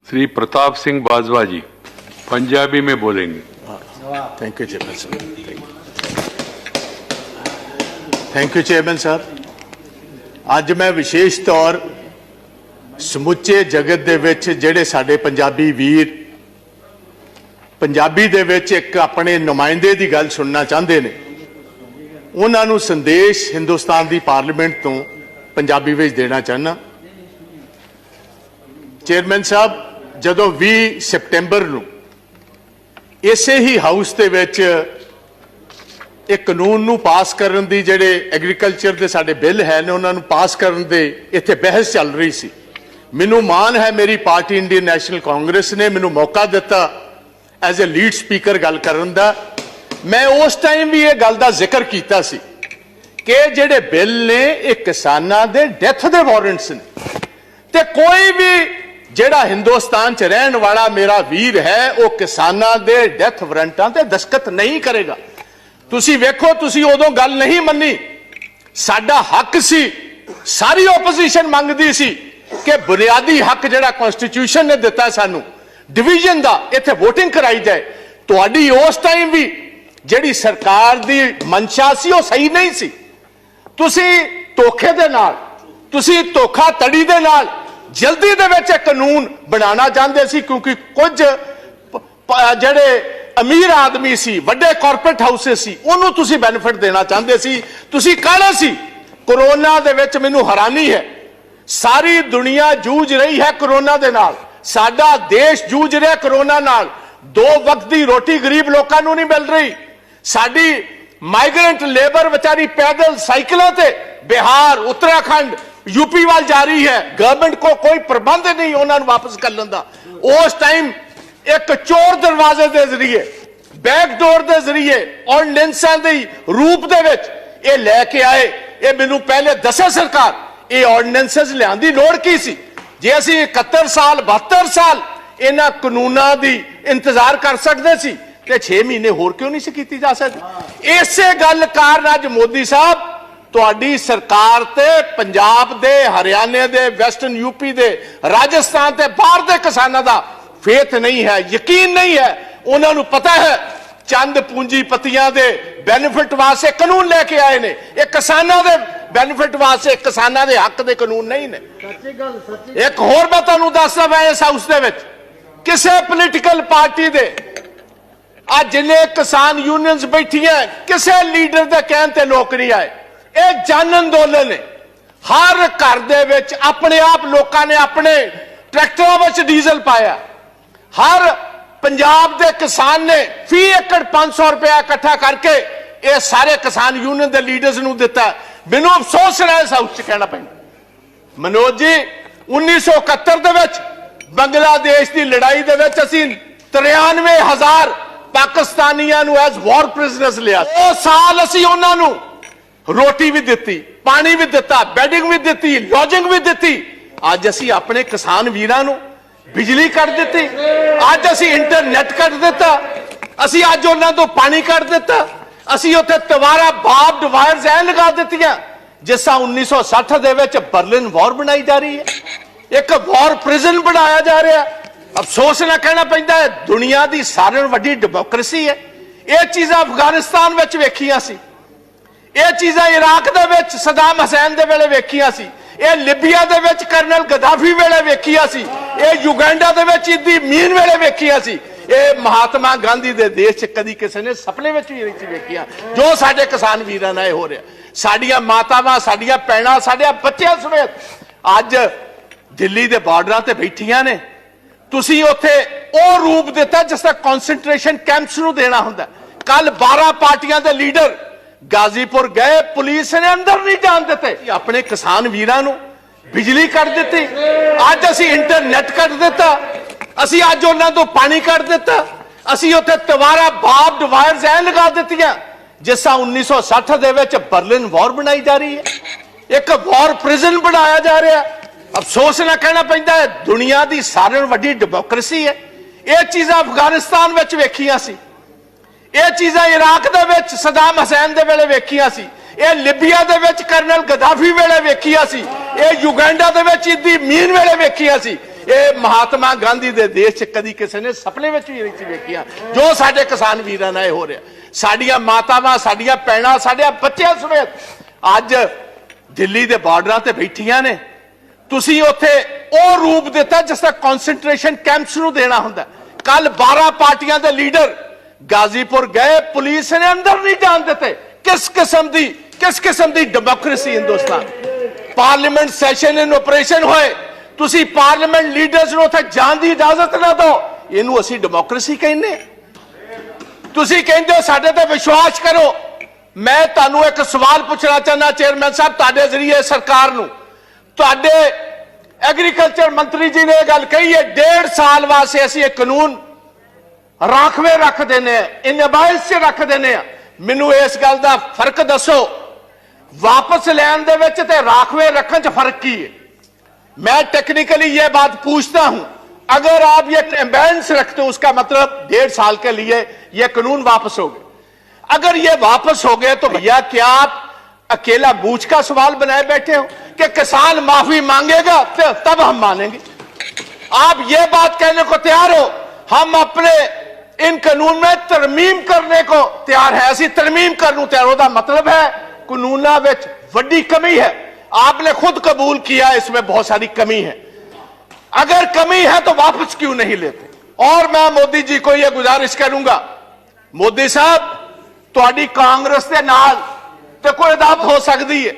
श्री प्रताप सिंह बाजवा जी पंजाबी में बोलेंगे। Thank you chairman साहब। थैंक यू चेयरमैन साहब। अज मैं विशेष तौर समुचे जगत दे विच जिहड़े साडे पंजाबी वीर पंजाबी दे विच एक अपने नुमाइंदे दी गल सुनना चाहते हैं, उन्हां नूं संदेश हिंदुस्तान दी पार्लीमेंट तो पंजाबी विच देना चाहना। चेयरमैन साहब, जदों 20 सितंबर नूं इसे ही हाउस दे विच एक कानून नूं पास करन दी जिहड़े एग्रीकल्चर दे साडे बिल है ने उन्हां नूं पास करन दे इत्थे बहस चल रही सी। मैनूं मान है मेरी पार्टी इंडियन नैशनल कांग्रेस ने मैनूं मौका दिता एज ए लीड स्पीकर गल करन दा। मैं उस टाइम भी ये गल दा जिक्र कीता सी कि जिहड़े बिल ने एक किसानां दे डेथ दे वारंट्स ने ते कोई भी जिहड़ा हिंदुस्तान च रहन वाला मेरा वीर है वो किसानां दे डेथ वारंटां ते दस्तखत नहीं करेगा। तुसी वेखो, तुसी उदों गल नहीं मन्नी, साडा हक सी, सारी ओपोजिशन मंगदी सी कि बुनियादी हक जिहड़ा कॉन्स्टिट्यूशन ने दिता सानू डिवीजन दा इत्थे वोटिंग कराई जाए। तुहाडी उस टाइम भी जिहड़ी सरकार दी मंशा सी वो सही नहीं सी। तुसी धोखे दे नाल, तुसी धोखा तड़ी दे नाल जल्दी दे विच कानून बनाना चाहते सी, क्योंकि कुछ जिहड़े अमीर आदमी सी, वड्डे कॉरपोरेट हाउसेस सी, उन्होंने तुसी बेनिफिट देना चाहते सी। तुसी कहना सी कोरोना दे विच मैनूं हैरानी है, सारी दुनिया जूझ रही है कोरोना दे नाल, साडा देश जूझ रहा कोरोना नाल। 2 वक्त की रोटी गरीब लोगों को नहीं मिल रही। साडी माइग्रेंट लेबर बेचारी पैदल साइकिलों ते बिहार, उत्तराखंड, यूपी वाल जा रही है। गवर्नमेंट को कोई प्रबंध नहीं उन्होंने वापस कर लेंदा। उस टाइम एक चोर दरवाजे के जरिए, बैकडोर के जरिए ऑर्डिनेंसां दे रूप दे विच ये लैके आए। ये मैनूं पहले दसे सरकार ये ऑर्डिनेंसेस लियाउण दी लोड़ की सी। जे असीं 71 साल 72 साल इन्हां कानूनां दी इंतजार कर सकते सी ते 6 महीने होर क्यों नहीं सी कीती जा सकती। इसे गल कारण अज मोदी साहब तुहाडी सरकार ते पंजाब दे, हरियाणे दे, वैस्टर्न यूपी दे, राजस्थान ते बाहर दे किसानां दा फेथ नहीं है, यकीन नहीं है। उन्हां नूं पता है चंद पूंजीपतियां दे बेनिफिट वास्ते कानून लेके आए ने, ये किसानां दे बेनिफिट वास्ते, किसानां दे हक दे कानून नहीं ने। एक होर मैं तुहानूं दसदा, मैं इस हाउस दे विच किसे पोलीटिकल पार्टी दे आज जिन्ने किसान यूनियंस बैठियां किसे लीडर दे कहण ते लोक नहीं आए। ये जन अंदोलन है। हर घर दे विच अपने आप लोगों ने अपने ट्रैक्टरों में डीजल पाया। हर पंजाब के किसान ने फी एकड़ 500 रुपया इकट्ठा करके ये सारे किसान यूनियन के लीडर्स नूं दिता। मैनूं अफसोस है इस हाउस च कहना पैंदा, मनोज जी 1971 दे विच बांग्लादेश की लड़ाई दे विच असीं 93,000 पाकिस्तानियां नूं एज वॉर प्रिजनर्स लिया। 2 साल असीं उन्हां नूं रोटी भी दिती, पानी भी दिता, बैडिंग भी दिती, लॉजिंग भी दिती। अज असीं अपने किसान वीरां नूं बिजली कट दी, अज असीं इंटरनेट कट दिता, असीं अज उन्हां तों पानी कट दिता, असीं उत्थे तवारा बार्ब्ड वायर्स ऐ लगा दित्तियां जिस तरह 1960 दे विच बर्लिन वॉर बनाई जा रही है, एक वॉर प्रिजन बनाया जा रहा है। अफसोस ना कहना पैंदा है, दुनिया की सारे वड्डी डेमोक्रेसी है। ये चीज़ां अफगानिस्तान विच वेखियां सी, ये चीज़ां इराक दे विच सदाम हुसैन दे वेले वेखियां सी, ये लिबिया दे विच कर्नल गद्दाफी वेले वेखियां सी, ये युगांडा दे विच इदी मीन वेले वेखियां सी, ये महात्मा गांधी दे देश च कदी किसी ने सपने विच भी नहीं वेखियां जो साडे किसान वीरां नाल हो रहा। साडियां मातावां, साडियां भैणां, साडे बच्चियां समेत अज दिल्ली दे बार्डरां ते बैठियां ने। तुसीं उत्थे ओ रूप दिता जिस तरह कॉन्सनट्रेशन कैंप्स नूं देना हुंदा। कल 12 पार्टियां दे लीडर गाजीपुर गए, पुलिस ने अंदर नहीं जान देते। अपने किसान वीरां नूं बिजली कट दी, अज असीं इंटरनेट कट दिता, असीं अज उन्हां तों पानी कट दिता, असीं उत्थे तवारा बार्ब्ड वायर्स ऐ लगा दित्तियां जिस तरह 1960 दे विच बर्लिन वॉर बनाई जा रही है, एक वॉर प्रिजन बनाया जा रहा है। अफसोस ना कहना पैंदा है, दुनिया की सारे वड्डी डेमोक्रेसी है। ये चीज़ां अफगानिस्तान विच वेखियां सी, ये चीज़ां इराक दे विच सदाम हुसैन दे वेले वेखियां सी, ये लिबिया दे विच कर्नल गद्दाफी वेले वेखियां सी, ये युगांडा दे विच इदी मीन वेले वेखियां सी, ਇਹ ਮਹਾਤਮਾ ਗਾਂਧੀ ਦੇ ਦੇਸ਼ 'ਚ ਕਦੀ ਕਿਸੇ ਨੇ ਸੁਪਨੇ ਵਿੱਚ ਵੀ ਨਹੀਂ ਸੀ ਵੇਖਿਆ ਜੋ ਸਾਡੇ ਕਿਸਾਨ ਵੀਰਾਂ ਨਾਲ ਇਹ ਹੋ ਰਿਹਾ। ਸਾਡੀਆਂ ਮਾਤਾਵਾਂ, ਸਾਡੀਆਂ ਭੈਣਾਂ, ਸਾਡੇ ਬੱਚਿਆਂ ਸਮੇਤ ਅੱਜ ਦਿੱਲੀ ਦੇ ਬਾਰਡਰਾਂ ਤੇ ਬੈਠੀਆਂ ਨੇ। ਤੁਸੀਂ ਉੱਥੇ ਉਹ ਰੂਪ ਦਿੱਤਾ ਜਿਸ ਤਰ੍ਹਾਂ ਕਨਸੈਂਟਰੇਸ਼ਨ ਕੈਂਪਸ ਨੂੰ ਦੇਣਾ ਹੁੰਦਾ। ਕੱਲ 12 ਪਾਰਟੀਆਂ ਦੇ ਲੀਡਰ ਗਾਜ਼ੀਪੁਰ ਗਏ, ਪੁਲਿਸ ਨੇ ਅੰਦਰ ਨਹੀਂ ਜਾਣ ਦਿੱਤੇ। ਕਿਸ ਕਿਸਮ ਦੀ ਡੈਮੋਕ੍ਰੇਸੀ ਹਿੰਦੁਸਤਾਨ। ਪਾਰਲੀਮੈਂਟ ਸੈਸ਼ਨ ਇਨ ਆਪਰੇਸ਼ਨ ਹੋਏ, ਤੁਸੀਂ ਪਾਰਲੀਮੈਂਟ ਲੀਡਰਸ ਨੂੰ ਉੱਥੇ ਜਾਣ ਦੀ ਇਜਾਜ਼ਤ ਨਾ ਦਿਓ। ਇਹਨੂੰ ਅਸੀਂ ਡੈਮੋਕ੍ਰੇਸੀ ਕਹਿੰਦੇ ਹਾਂ? ਤੁਸੀਂ ਕਹਿੰਦੇ ਹੋ ਸਾਡੇ ਤੇ ਵਿਸ਼ਵਾਸ ਕਰੋ। ਮੈਂ ਤੁਹਾਨੂੰ ਇੱਕ ਸਵਾਲ ਪੁੱਛਣਾ ਚਾਹੁੰਦਾ ਚੇਅਰਮੈਨ ਸਾਹਿਬ, ਤੁਹਾਡੇ ਜ਼ਰੀਏ ਸਰਕਾਰ ਨੂੰ। ਤੁਹਾਡੇ ਐਗਰੀਕਲਚਰ ਮੰਤਰੀ ਜੀ ਨੇ ਇਹ ਗੱਲ ਕਹੀ ਹੈ 1.5 ਸਾਲ ਵਾਸਤੇ ਅਸੀਂ ਇਹ ਕਾਨੂੰਨ ਰਾਖਵੇਂ ਰੱਖ ਦਿੰਦੇ ਆ, ਇਨ ਅਬਾਇਸ 'ਚ ਰੱਖ ਦਿੰਦੇ ਆ। ਮੈਨੂੰ ਇਸ ਗੱਲ ਦਾ ਫਰਕ ਦੱਸੋ, वापस लेने दे विच ते राखवे रखने च फर्क की है? मैं टेक्निकली ये बात पूछता हूं। अगर आप ये एम्बेंस रखते हो उसका मतलब 1.5 साल के लिए ये कानून वापस हो गए। अगर ये वापस हो गए तो भैया क्या आप अकेला बूझ का सवाल बनाए बैठे हो कि किसान माफी मांगेगा तो तब हम मानेंगे? आप ये बात कहने को तैयार हो हम अपने इन कानून में तरमीम करने को तैयार है? असि तरमीम करने को तैयार होता मतलब है कानूना विच वड्डी कमी है। आपने खुद कबूल किया इसमें बहुत सारी कमी है। अगर कमी है तो वापस क्यों नहीं लेते? और मैं मोदी जी को यह गुजारिश करूंगा, मोदी साहब तुहाडी कांग्रेस के नाल तो कोई अदावत हो सकती है,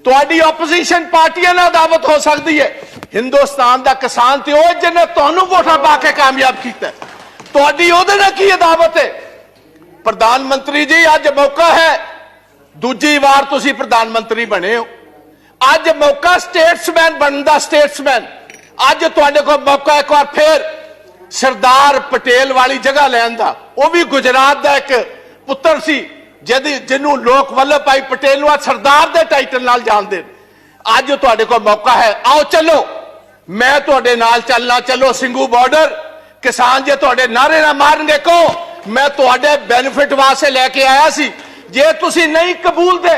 तुहाडी ओपोजिशन पार्टियां नाल अदावत हो सकती है। हिंदुस्तान का किसान तो वह जिन्हें तुहानू वोटां पा के कामयाब किया, तुहाडी उहदे नाल की अदावत है? प्रधानमंत्री जी अज मौका है, दूजी बार तुसी प्रधानमंत्री बने हो, अज मौका स्टेट्समैन बनने दा। स्टेट्समैन अज तुहाडे कोल मौका एक बार फिर सरदार पटेल वाली जगह लैन दा। वह भी गुजरात का एक पुत्र सी जिन्हों लोग वल्लभ भाई पटेल नूं सरदार दे टाइटल नाल जानदे। अज तुहाडे कोल मौका है, आओ चलो, मैं तुहाडे नाल चलना। चलो सिंघू बॉर्डर, किसान जे तुहाडे नारे ना मारनगे को मैं तुहाडे बेनिफिट वास्ते लेके आया सी। जे तुसी नहीं कबूल दे,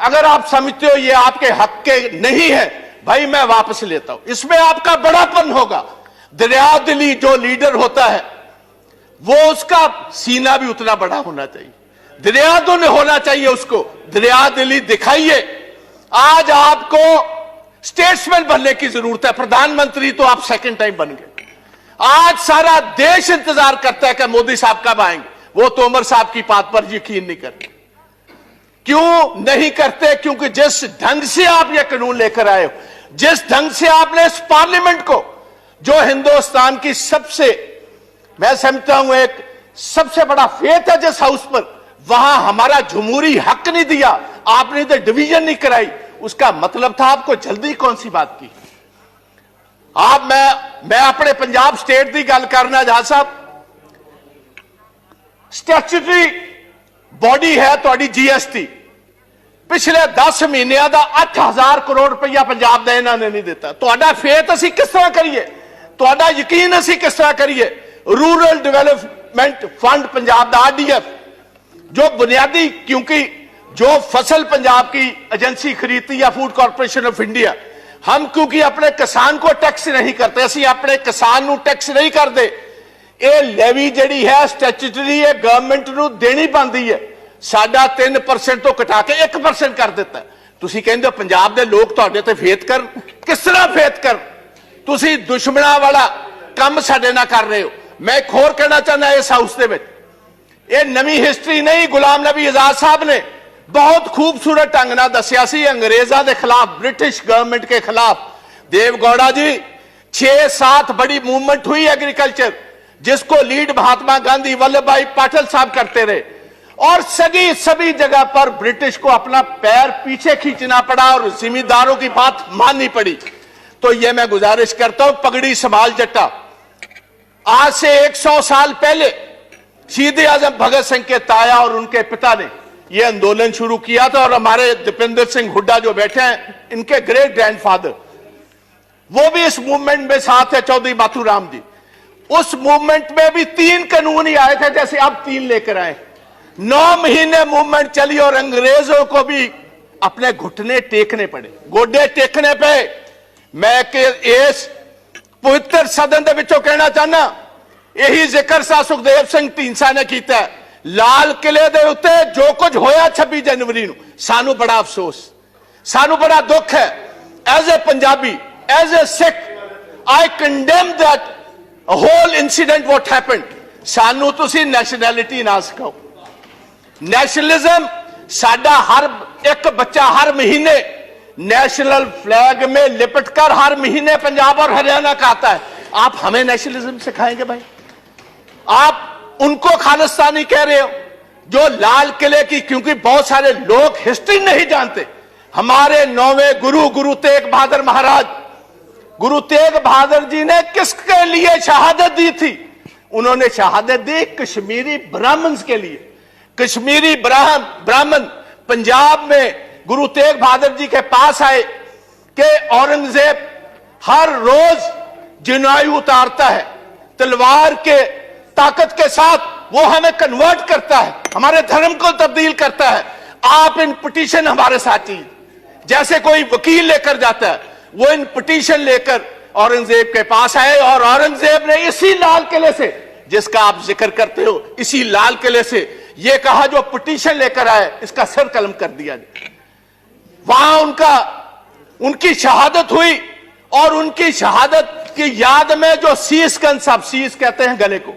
अगर आप समझते हो ये आपके हक के नहीं है, भाई मैं वापस लेता हूं। इसमें आपका बड़ापन होगा। दरिया दिली जो लीडर होता है वो उसका सीना भी उतना बड़ा होना चाहिए, दरिया दिल होना चाहिए उसको। दरिया दिली दिखाइए। आज आपको स्टेट्समैन बनने की जरूरत है, प्रधानमंत्री तो आप सेकंड टाइम बन गए। आज सारा देश इंतजार करता है कि मोदी साहब कब आएंगे। वो तोमर साहब की बात पर यकीन नहीं करते। क्यों नहीं करते? क्योंकि जिस ढंग से आप ये कानून लेकर आए हो, जिस ढंग से आपने इस पार्लियामेंट को, जो हिंदुस्तान की सबसे, मैं समझता हूं एक सबसे बड़ा फेथ है जिस हाउस पर, वहां हमारा जमहूरी हक नहीं दिया, आपने तो डिवीजन नहीं कराई। उसका मतलब था आपको जल्दी कौन सी बात की? आप मैं अपने पंजाब स्टेट की गल करना जहां साहब, स्टैट्यूटरी बॉडी है थोड़ी जीएसटी, पिछले 10 महीनों का 8000 करोड़ रुपया पंजाब का इन्होंने नहीं दिता। तुहाडा फेथ असी किस तरह करिए, तुहाडा यकीन असी किस तरह करिए? रूरल डेवलपमेंट फंड पंजाब का RDF जो बुनियादी, क्योंकि जो फसल पंजाब की एजेंसी खरीदती है फूड कॉर्पोरेशन ऑफ इंडिया, हम क्योंकि अपने किसान को टैक्स नहीं करते, असी अपने किसान को टैक्स नहीं करते। ये लेवी जिहड़ी है स्टैट्यूटरी है, गवर्नमेंट को देनी बनती है। साडा 3% तो घटा के 1% कर दिता। तुसी कहंदे हो पंजाब दे लोग तुहाडे ते फेथ कर, किस तरह फेथ कर? तुसी दुश्मना वाला काम साडे नाल कर रहे हो। मैं एक होर कहना चाहना इस हाउस दे विच, ये नवी हिस्ट्री नहीं, गुलाम नबी आजाद साहब ने बहुत खूबसूरत ढंग नाल दस्सिया सी अंग्रेजां दे खिलाफ, ब्रिटिश गवर्नमेंट के खिलाफ। देवगौड़ा जी 6-7 बड़ी मूवमेंट हुई एग्रीकल्चर, जिसको लीड महात्मा गांधी, वल्लभ भाई पटेल साहब करते रहे, और सभी जगह पर ब्रिटिश को अपना पैर पीछे खींचना पड़ा और जिम्मेदारों की बात माननी पड़ी। तो यह मैं गुजारिश करता हूं, पगड़ी संभाल जट्टा। आज से 100 साल पहले शहीद आजम भगत सिंह के ताया और उनके पिता ने यह आंदोलन शुरू किया था, और हमारे दीपेंद्र सिंह हुड्डा जो बैठे हैं, इनके ग्रेट ग्रैंडफादर, वो भी इस मूवमेंट में साथ है, चौधरी बाथूराम जी। उस मूवमेंट में भी 3 कानून ही आए थे, जैसे अब 3 लेकर आए। 9 महीने मूवमेंट चली और अंग्रेजों को भी अपने घुटने टेकने पड़े, गोडे टेकने पे। मैं इस पवित्र सदन दे विचों कहना चाहना, यही जिक्र सा सुखदेव सिंह ढींडसा ने किया। लाल किले दे उत्ते जो कुछ होया 26 जनवरी नूं, सानू बड़ा अफसोस, सानू बड़ा दुख है। As a Punjabi, as a Sikh, I condemn that whole incident what happened. सानू तुसी नैशनैलिटी ना सिखाओ। नेशनलिज्म साडा हर एक बच्चा हर महीने नेशनल फ्लैग में लिपटकर हर महीने पंजाब और हरियाणा का आता है। आप हमें नेशनलिज्म सिखाएंगे भाई? आप उनको खालिस्तानी कह रहे हो जो लाल किले की, क्योंकि बहुत सारे लोग हिस्ट्री नहीं जानते। हमारे 9वें गुरु गुरु तेग बहादुर महाराज, गुरु तेग बहादुर जी ने किसके लिए शहादत दी थी? उन्होंने शहादत दी कश्मीरी ब्राह्मण्स के लिए। कश्मीरी ब्राह्मण पंजाब में गुरु तेग बहादुर जी के पास आए कि औरंगजेब हर रोज जनायु उतारता है, तलवार के ताकत के साथ वो हमें कन्वर्ट करता है, हमारे धर्म को तब्दील करता है। आप इन पिटीशन हमारे साथ ही, जैसे कोई वकील लेकर जाता है, वो इन पिटीशन लेकर औरंगजेब के पास आए और औरंगजेब ने इसी लाल किले से, जिसका आप जिक्र करते हो, इसी लाल किले से ये कहा जो पिटीशन लेकर आए इसका सर कलम कर दिया जाए। वहां उनकी शहादत हुई और उनकी शहादत की याद में जो शीशगंज साहब, शीश कहते हैं गले को,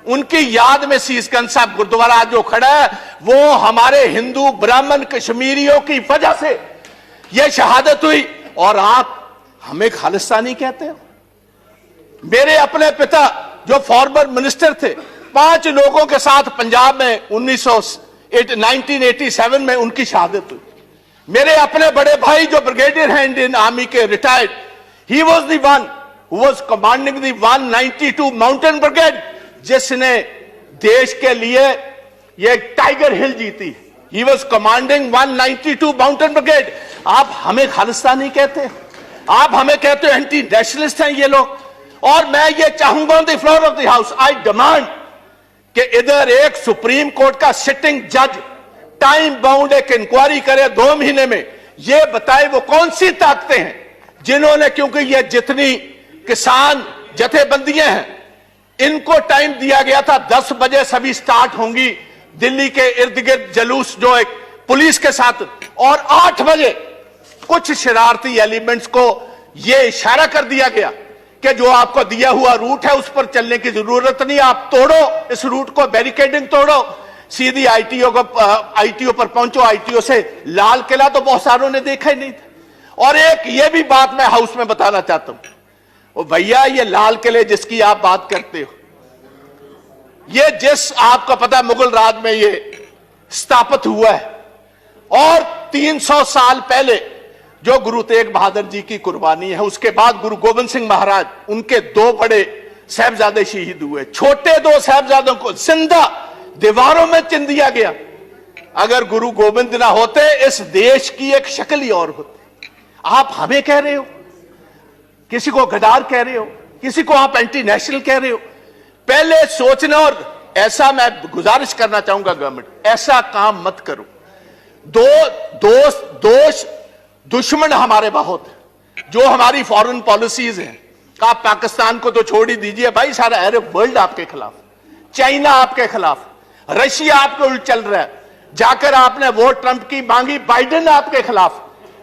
उनकी याद में शीशगंज साहब गुरुद्वारा जो खड़ा है, वो हमारे हिंदू ब्राह्मण कश्मीरियों की वजह से यह शहादत हुई और आप हमें खालिस्तानी कहते हो। मेरे अपने पिता जो फॉर्मर मिनिस्टर थे, 5 लोगों के साथ पंजाब में 1987 में उनकी शहादत हुई। मेरे अपने बड़े भाई जो ब्रिगेडियर हैं इंडियन आर्मी के, retired, he was the one who was commanding the 192 mountain brigade, जिसने देश के लिए ये टाइगर हिल जीती। He was commanding 192 mountain brigade. आप हमें खालिस्तानी कहते हैं, आप हमें कहते हो एंटी नेशनलिस्ट हैं ये लोग। और मैं ये चाहूंगा on the floor of the house, I demand कि इधर एक सुप्रीम कोर्ट का सिटिंग जज टाइम बाउंड एक इंक्वायरी करे 2 महीने में, ये बताए वो कौन सी ताकतें हैं जिन्होंने, क्योंकि ये जितनी किसान जथेबंदियां हैं इनको टाइम दिया गया था 10 बजे सभी स्टार्ट होंगी दिल्ली के इर्द गिर्द जलूस जो एक पुलिस के साथ, और 8 बजे कुछ शरारती एलिमेंट्स को यह इशारा कर दिया गया कि जो आपको दिया हुआ रूट है उस पर चलने की जरूरत नहीं, आप तोड़ो इस रूट को, बैरिकेडिंग तोड़ो, सीधी आईटीओ पर पहुंचो। आईटीओ से लाल किला तो बहुत सारों ने देखा ही नहीं था। और एक ये भी बात मैं हाउस में बताना चाहता हूं, ओ भैया ये लाल किले जिसकी आप बात करते हो, ये जिस आपको पता मुगल राज में ये स्थापित हुआ है, और 300 साल पहले जो गुरु तेग बहादुर जी की कुर्बानी है, उसके बाद गुरु गोविंद सिंह महाराज, उनके 2 बड़े साहबजादे शहीद हुए। छोटे 2 साहबजादों को जिंदा दीवारों में चिन दिया गया। अगर गुरु गोविंद ना होते इस देश की एक शक्ल ही और होती। आप हमें कह रहे हो, किसी को गद्दार कह रहे हो, किसी को आप एंटी नेशनल कह रहे हो। पहले सोचना, और ऐसा मैं गुजारिश करना चाहूंगा गवर्नमेंट, ऐसा काम मत करो। दुश्मन हमारे बहुत है, जो हमारी फॉरेन पॉलिसीज हैं। आप पाकिस्तान को तो छोड़ ही दीजिए भाई, सारा अरब वर्ल्ड आपके खिलाफ, चाइना आपके खिलाफ, रशिया आपके उल्ट चल रहा है। जाकर आपने वोट ट्रंप की मांगी, बाइडेन आपके खिलाफ।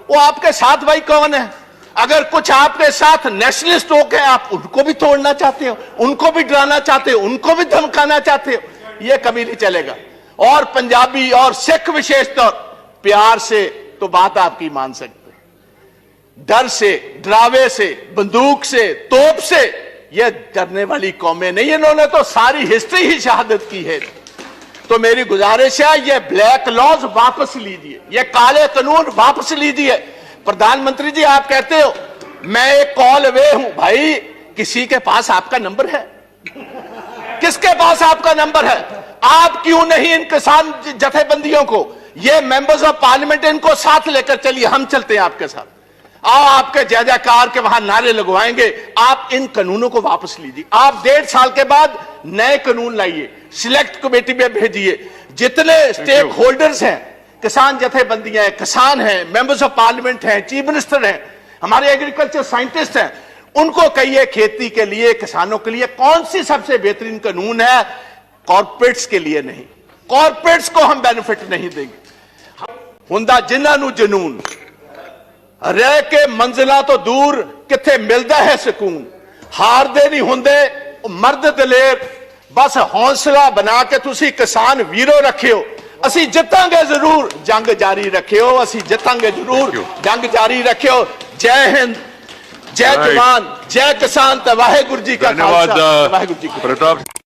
वो आपके साथ भाई कौन है? अगर कुछ आपके साथ नेशनलिस्ट होकर आप उनको भी तोड़ना चाहते हो, उनको भी डराना चाहते हो, उनको भी धमकाना चाहते हो, यह कभी नहीं चलेगा। और पंजाबी और सिख विशेषतौर प्यार से तो बात आपकी मान सकते, डर से, डरावे से, बंदूक से, तोप से ये डरने वाली कौमें नहीं। इन्होंने तो सारी हिस्ट्री ही शहादत की है। तो मेरी गुजारिश है, ये ब्लैक लॉज वापस लीजिए, ये काले कानून वापस लीजिए। प्रधानमंत्री जी आप कहते हो मैं एक कॉल अवे हूं, भाई किसी के पास आपका नंबर है? किसके पास आपका नंबर है? आप क्यों नहीं इन किसान जथेबंदियों को, ये मेंबर्स ऑफ पार्लियामेंट, इनको साथ लेकर चलिए, हम चलते हैं आपके साथ। आओ आपके जय जयकार के वहां नारे लगवाएंगे। आप इन कानूनों को वापस लीजिए। आप 1.5 साल के बाद नए कानून लाइए, सिलेक्ट कमेटी में भेजिए। जितने स्टेक होल्डर्स हैं, किसान जथेबंदियां हैं, किसान हैं, मेंबर्स ऑफ पार्लियामेंट हैं, चीफ मिनिस्टर हैं, हमारे एग्रीकल्चर साइंटिस्ट हैं, उनको कहिए खेती के लिए, किसानों के लिए कौन सी सबसे बेहतरीन कानून है। कॉर्पोरेट्स के लिए नहीं, कॉर्पोरेट्स को हम बेनिफिट नहीं देंगे। हुंदा जिन्हां नूं जनून रह के मंजिलां तो दूर किथे मिलदा है सुकून, हारदे नहीं हुंदे मर्द दलेर, बस हौसला बना के तुसी किसान वीरो रखियो, ਅਸੀਂ ਜਿੱਤਾਂਗੇ ਜ਼ਰੂਰ, ਜੰਗ ਜਾਰੀ ਰੱਖਿਓ, ਅਸੀਂ ਜਿੱਤਾਂਗੇ ਜ਼ਰੂਰ, ਜੰਗ ਜਾਰੀ ਰੱਖਿਓ। ਜੈ ਹਿੰਦ, ਜੈ ਜਵਾਨ, ਜੈ ਕਿਸਾਨ ਤੇ ਵਾਹਿਗੁਰੂ ਜੀ ਕਾ ਖਾਲਸਾ, धन्यवाद ਵਾਹਿਗੁਰੂ ਜੀ ਕੀ ਫਤਿਹ। प्रताप